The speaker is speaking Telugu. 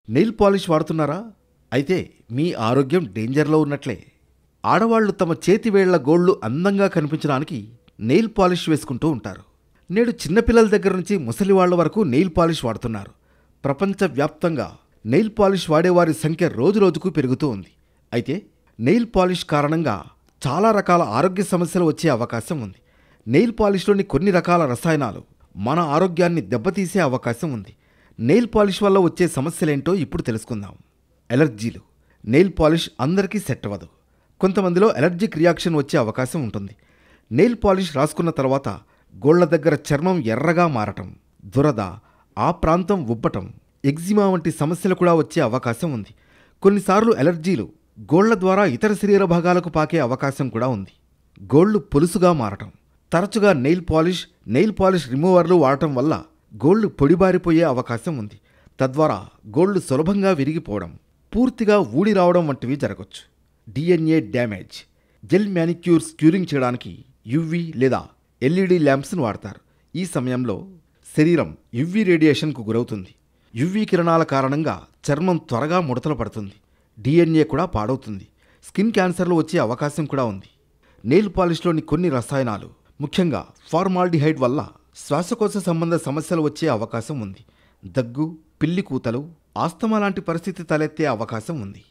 నెయిల్ పాలిష్ వాడుతున్నారా? అయితే మీ ఆరోగ్యం డేంజర్లో ఉన్నట్లే. ఆడవాళ్లు తమ చేతివేళ్ల గోళ్లు అందంగా కనిపించడానికి నెయిల్ పాలిష్ వేసుకుంటూ ఉంటారు. నేడు చిన్నపిల్లల దగ్గర నుంచి ముసలివాళ్ల వరకు నెయిల్ పాలిష్ వాడుతున్నారు. ప్రపంచవ్యాప్తంగా నెయిల్ పాలిష్ వాడేవారి సంఖ్య రోజురోజుకు పెరుగుతూ ఉంది. అయితే నెయిల్ పాలిష్ కారణంగా చాలా రకాల ఆరోగ్య సమస్యలు వచ్చే అవకాశం ఉంది. నెయిల్ పాలిష్లోని కొన్ని రకాల రసాయనాలు మన ఆరోగ్యాన్ని దెబ్బతీసే అవకాశం ఉంది. నెయిల్ పాలిష్ వల్ల వచ్చే సమస్యలేంటో ఇప్పుడు తెలుసుకుందాం. ఎలర్జీలు. నెయిల్ పాలిష్ అందరికీ సెట్ అవ్వదు. కొంతమందిలో ఎలర్జిక్ రియాక్షన్ వచ్చే అవకాశం ఉంటుంది. నెయిల్ పాలిష్ రాసుకున్న తర్వాత గోళ్ల దగ్గర చర్మం ఎర్రగా మారటం, దురద, ఆ ప్రాంతం ఉబ్బటం, ఎగ్జిమా వంటి సమస్యలు కూడా వచ్చే అవకాశం ఉంది. కొన్నిసార్లు ఎలర్జీలు గోళ్ల ద్వారా ఇతర శరీర భాగాలకు పాకే అవకాశం కూడా ఉంది. గోళ్లు పొలుసుగా మారటం. తరచుగా నెయిల్ పాలిష్ రిమూవర్లు వాడటం వల్ల గోళ్లు పొడిబారిపోయే అవకాశం ఉంది. తద్వారా గోళ్లు సులభంగా విరిగిపోవడం, పూర్తిగా ఊడి రావడం వంటివి జరగవచ్చు. DNA damage. జెల్ మ్యానిక్యూర్స్ క్యూరింగ్ చేయడానికి యువి లేదా ఎల్ఈడి ల్యాంప్స్ను వాడతారు. ఈ సమయంలో శరీరం యువి రేడియేషన్కు గురవుతుంది. యువి కిరణాల కారణంగా చర్మం త్వరగా ముడతలు పడుతుంది. DNA కూడా పాడవుతుంది. స్కిన్ క్యాన్సర్లు వచ్చే అవకాశం కూడా ఉంది. నెయిల్ పాలిష్లోని కొన్ని రసాయనాలు, ముఖ్యంగా ఫార్మాల్డిహైడ్ వల్ల శ్వాసకోశ సంబంధ సమస్యలు వచ్చే అవకాశం ఉంది. దగ్గు, పిల్లి కూతలు, ఆస్తమా లాంటి పరిస్థితి తలెత్తే అవకాశం ఉంది.